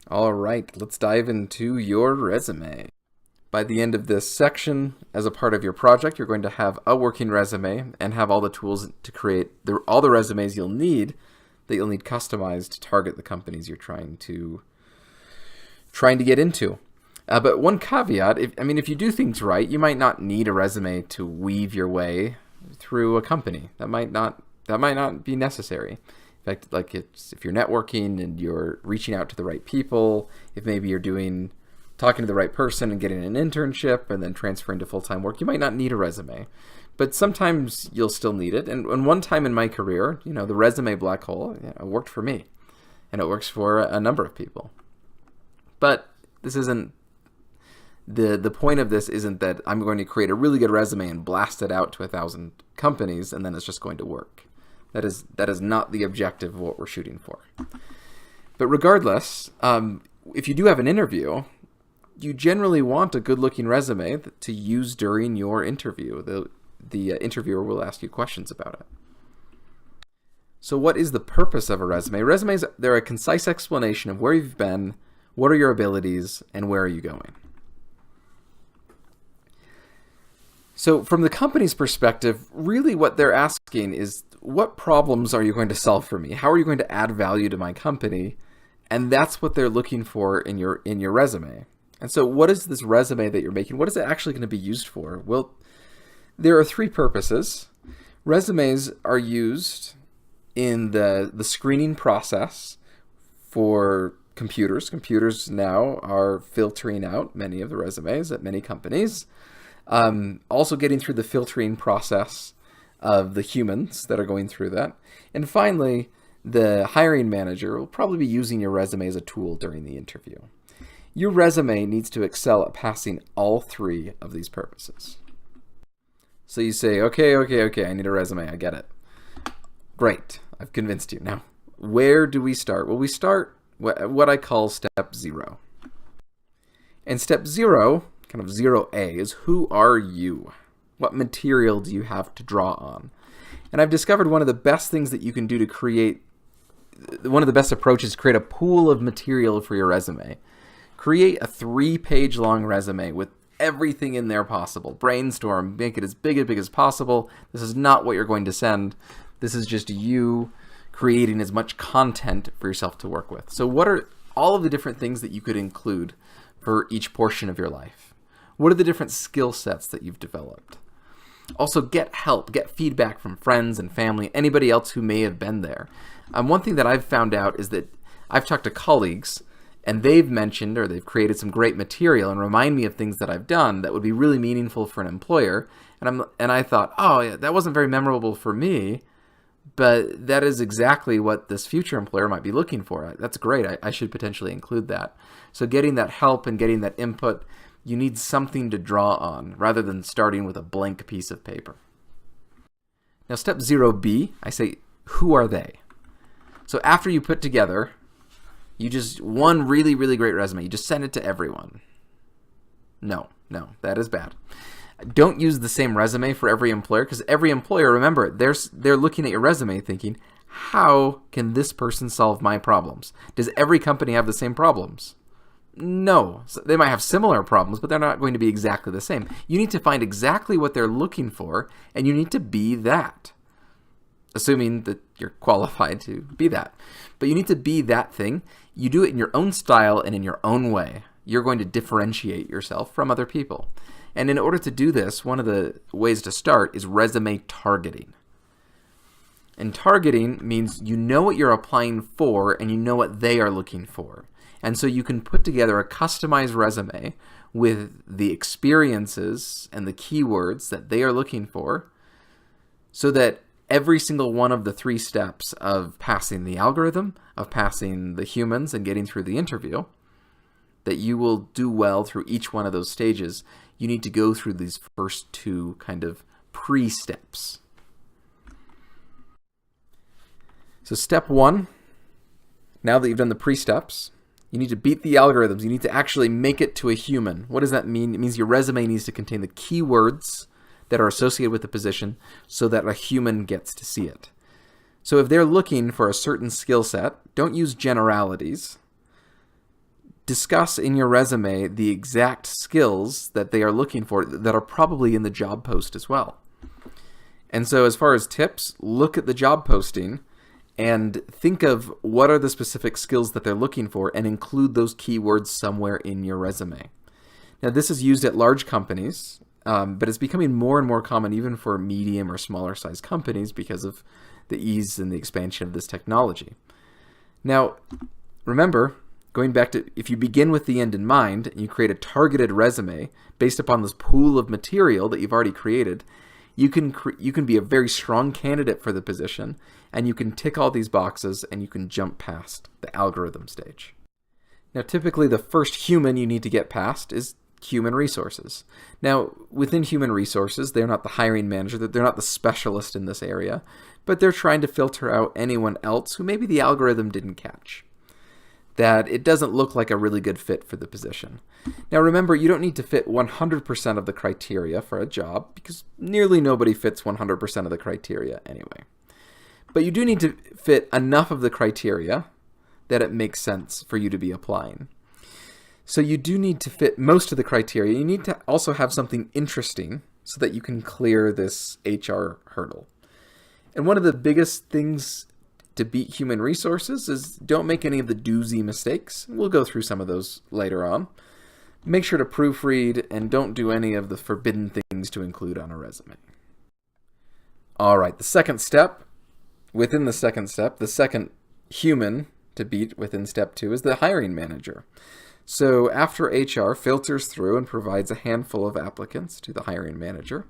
All right, let's dive into your resume. By the end of this section, as a part of your project, you're going to have a working resume and have all the tools to create all the resumes you'll need customized to target the companies you're trying to get into. But one caveat, if you do things right, you might not need a resume to weave your way through a company. That might not be necessary. In fact, if you're networking and you're reaching out to the right people, if maybe you're talking to the right person and getting an internship and then transferring to full-time work, you might not need a resume. But sometimes you'll still need it. And one time in my career, the resume black hole worked for me. And it works for a number of people. But this isn't the point of this isn't that I'm going to create a really good resume and blast it out to 1,000 companies and then it's just going to work. That is not the objective of what we're shooting for. But regardless, if you do have an interview, you generally want a good-looking resume to use during your interview. The interviewer will ask you questions about it. So what is the purpose of a resume? Resumes, they're a concise explanation of where you've been, what are your abilities, and where are you going. So from the company's perspective, really what they're asking is, what problems are you going to solve for me? How are you going to add value to my company? And that's what they're looking for in your resume. And so what is this resume that you're making? What is it actually going to be used for? Well, there are three purposes. Resumes are used in the screening process for computers. Computers now are filtering out many of the resumes at many companies. Also getting through the filtering process of the humans that are going through that. And finally, the hiring manager will probably be using your resume as a tool during the interview. Your resume needs to excel at passing all three of these purposes. So you say, okay, I need a resume, I get it. Great, I've convinced you. Now, where do we start? Well, we start what I call step 0. And step 0, kind of 0A, is who are you? What material do you have to draw on? And I've discovered one of the best things that you can do to create, one of the best approaches to create a pool of material for your resume. Create a 3-page long resume with everything in there possible. Brainstorm, make it as big as possible. This is not what you're going to send. This is just you creating as much content for yourself to work with. So what are all of the different things that you could include for each portion of your life? What are the different skill sets that you've developed? Also, get help, get feedback from friends and family, anybody else who may have been there. One thing that I've found out is that I've talked to colleagues and they've mentioned or they've created some great material and remind me of things that I've done that would be really meaningful for an employer. And I thought, oh, yeah, that wasn't very memorable for me, but that is exactly what this future employer might be looking for. That's great. I should potentially include that. So getting that help and getting that input, you need something to draw on rather than starting with a blank piece of paper. Now, step 0B, I say, who are they? So after you put together one really, really great resume, you just send it to everyone. No, that is bad. Don't use the same resume for every employer, because every employer, remember, they're looking at your resume thinking, how can this person solve my problems? Does every company have the same problems? No. So they might have similar problems, but they're not going to be exactly the same. You need to find exactly what they're looking for, and you need to be that. Assuming that you're qualified to be that. But you need to be that thing. You do it in your own style and in your own way. You're going to differentiate yourself from other people. And in order to do this, one of the ways to start is resume targeting. And targeting means you know what you're applying for and you know what they are looking for. And so you can put together a customized resume with the experiences and the keywords that they are looking for so that every single one of the 3 steps of passing the algorithm, of passing the humans and getting through the interview, that you will do well through each one of those stages. You need to go through these first 2 kind of pre-steps. So step 1, now that you've done the pre-steps, you need to beat the algorithms. You need to actually make it to a human. What does that mean? It means your resume needs to contain the keywords that are associated with the position so that a human gets to see it. So if they're looking for a certain skill set, don't use generalities. discuss in your resume the exact skills that they are looking for that are probably in the job post as well. And so as far as tips, look at the job posting and think of what are the specific skills that they're looking for and include those keywords somewhere in your resume. Now, this is used at large companies, but it's becoming more and more common even for medium or smaller size companies because of the ease and the expansion of this technology. Now, remember, going back to if you begin with the end in mind and you create a targeted resume based upon this pool of material that you've already created, you can be a very strong candidate for the position, and you can tick all these boxes and you can jump past the algorithm stage. Now, typically the first human you need to get past is human resources. Now, within human resources, they're not the hiring manager, they're not the specialist in this area, but they're trying to filter out anyone else who maybe the algorithm didn't catch, that it doesn't look like a really good fit for the position. Now remember, you don't need to fit 100% of the criteria for a job because nearly nobody fits 100% of the criteria anyway. But you do need to fit enough of the criteria that it makes sense for you to be applying. So you do need to fit most of the criteria. You need to also have something interesting so that you can clear this HR hurdle. And one of the biggest things to beat human resources is don't make any of the doozy mistakes. We'll go through some of those later on. Make sure to proofread and don't do any of the forbidden things to include on a resume. All right, the second step, within the second step, the second human to beat within step 2 is the hiring manager. So after HR filters through and provides a handful of applicants to the hiring manager,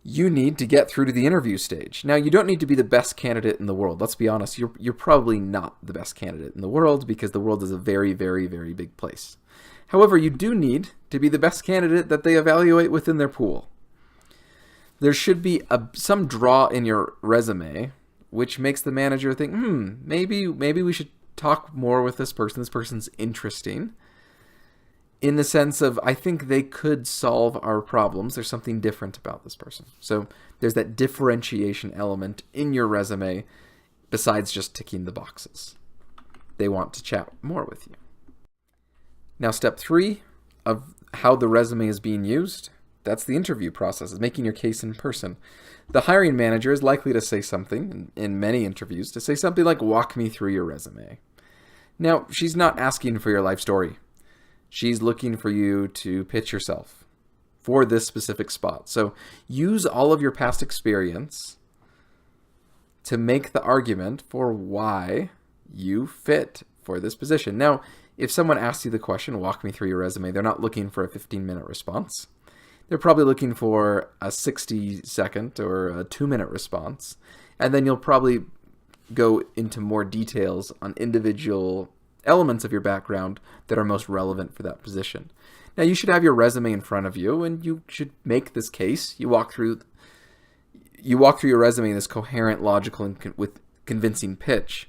you need to get through to the interview stage. Now, you don't need to be the best candidate in the world. Let's be honest, you're probably not the best candidate in the world because the world is a very, very, very big place. However, you do need to be the best candidate that they evaluate within their pool. There should be some draw in your resume which makes the manager think, maybe we should talk more with this person. This person's interesting. In the sense of, I think they could solve our problems. There's something different about this person. So there's that differentiation element in your resume besides just ticking the boxes. They want to chat more with you. Now, step 3 of how the resume is being used, that's the interview process, is making your case in person. The hiring manager is likely to say something, in many interviews, to say something like, walk me through your resume. Now, she's not asking for your life story. She's looking for you to pitch yourself for this specific spot. So use all of your past experience to make the argument for why you fit for this position. Now, if someone asks you the question, walk me through your resume, they're not looking for a 15-minute response. They're probably looking for a 60-second or a 2-minute response. And then you'll probably go into more details on individual elements of your background that are most relevant for that position. Now, you should have your resume in front of you, and you should make this case. You walk through your resume in this coherent, logical, and with convincing pitch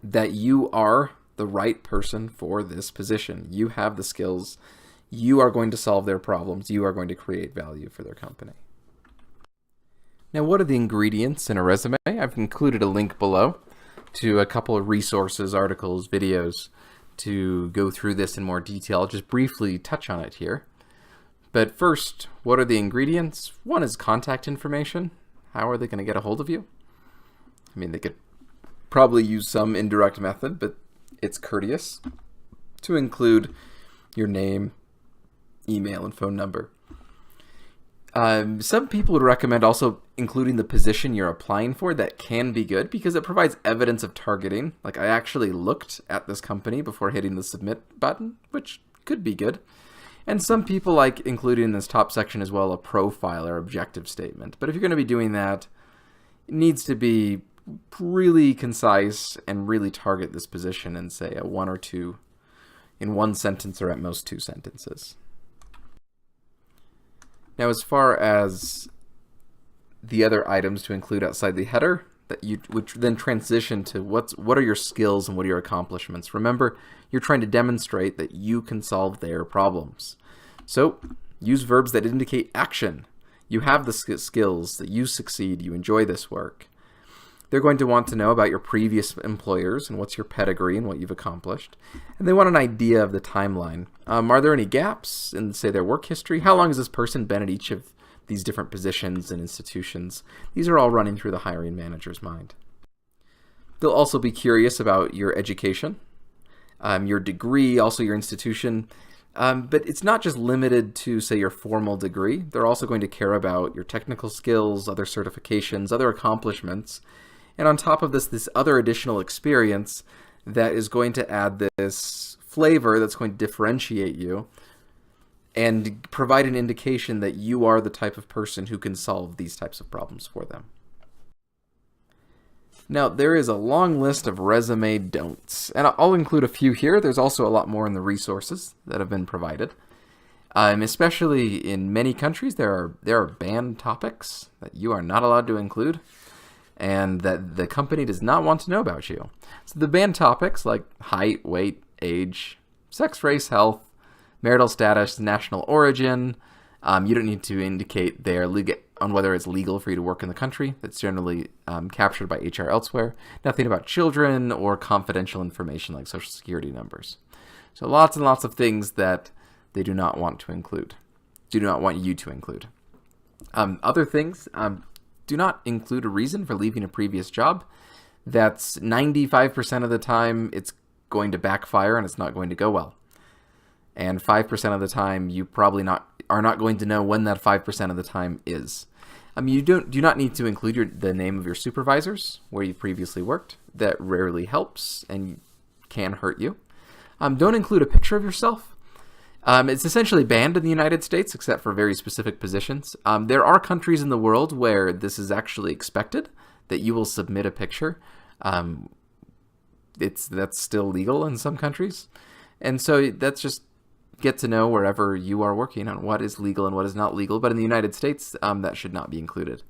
that you are the right person for this position. You have the skills. You are going to solve their problems. You are going to create value for their company. Now, what are the ingredients in a resume? I've included a link below to a couple of resources, articles, videos to go through this in more detail. I'll just briefly touch on it here. But first, what are the ingredients? One is contact information. How are they going to get a hold of you? I mean, they could probably use some indirect method, but it's courteous to include your name, email, and phone number. Some people would recommend also including the position you're applying for. That can be good because it provides evidence of targeting. Like, I actually looked at this company before hitting the submit button, which could be good. And some people like including in this top section as well a profile or objective statement. But if you're going to be doing that, it needs to be really concise and really target this position and say a 1 or 2 in 1 sentence or at most 2 sentences. Now, as far as the other items to include outside the header, which then transition to what are your skills and what are your accomplishments. Remember, you're trying to demonstrate that you can solve their problems. So use verbs that indicate action. You have the skills, that you succeed, you enjoy this work. They're going to want to know about your previous employers and what's your pedigree and what you've accomplished. And they want an idea of the timeline. Are there any gaps in, say, their work history? How long has this person been at each of these different positions and institutions? These are all running through the hiring manager's mind. They'll also be curious about your education, your degree, also your institution. But it's not just limited to, say, your formal degree. They're also going to care about your technical skills, other certifications, other accomplishments. And on top of this other additional experience that is going to add this flavor that's going to differentiate you and provide an indication that you are the type of person who can solve these types of problems for them. Now, there is a long list of resume don'ts, and I'll include a few here. There's also a lot more in the resources that have been provided. Especially in many countries, there are banned topics that you are not allowed to include, and that the company does not want to know about you. So the banned topics like height, weight, age, sex, race, health, marital status, national origin. You don't need to indicate their on whether it's legal for you to work in the country. That's generally captured by HR elsewhere. Nothing about children or confidential information like social security numbers. So lots and lots of things that they do not want to include, do not want you to include. Other things, do not include a reason for leaving a previous job. That's 95% of the time it's going to backfire and it's not going to go well. And 5% of the time you probably are not going to know when that 5% of the time is. You do not need to include the name of your supervisors where you previously worked. That rarely helps and can hurt you. Don't include a picture of yourself. It's essentially banned in the United States except for very specific positions. There are countries in the world where this is actually expected, that you will submit a picture. That's still legal in some countries. And so that's just get to know wherever you are working on what is legal and what is not legal. But in the United States, that should not be included.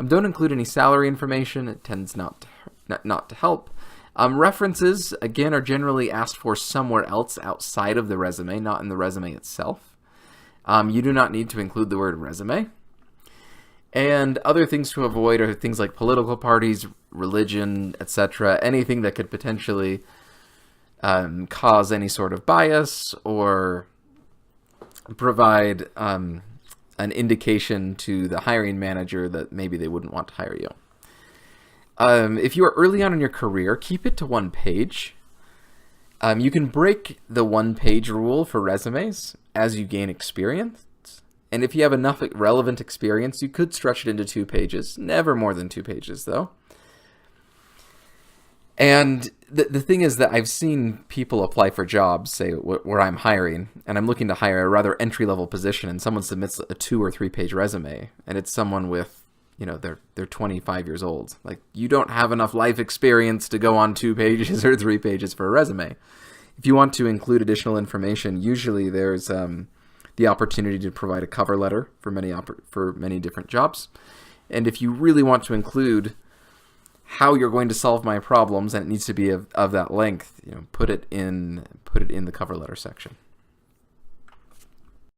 Don't include any salary information. It tends not to help. References, again, are generally asked for somewhere else outside of the resume, not in the resume itself. You do not need to include the word resume. And other things to avoid are things like political parties, religion, etc. Anything that could potentially cause any sort of bias or provide an indication to the hiring manager that maybe they wouldn't want to hire you. If you are early on in your career, keep it to one page. You can break the one-page rule for resumes as you gain experience. And if you have enough relevant experience, you could stretch it into 2 pages. Never more than 2 pages, though. And the thing is that I've seen people apply for jobs, say, where I'm hiring, and I'm looking to hire a rather entry-level position, and someone submits a 2 or 3 page resume, and it's someone with, they're 25 years old. Like, you don't have enough life experience to go on 2 pages or 3 pages for a resume. If you want to include additional information, usually there's the opportunity to provide a cover letter for many different jobs. And if you really want to include how you're going to solve my problems, and it needs to be of that length, put it in the cover letter section.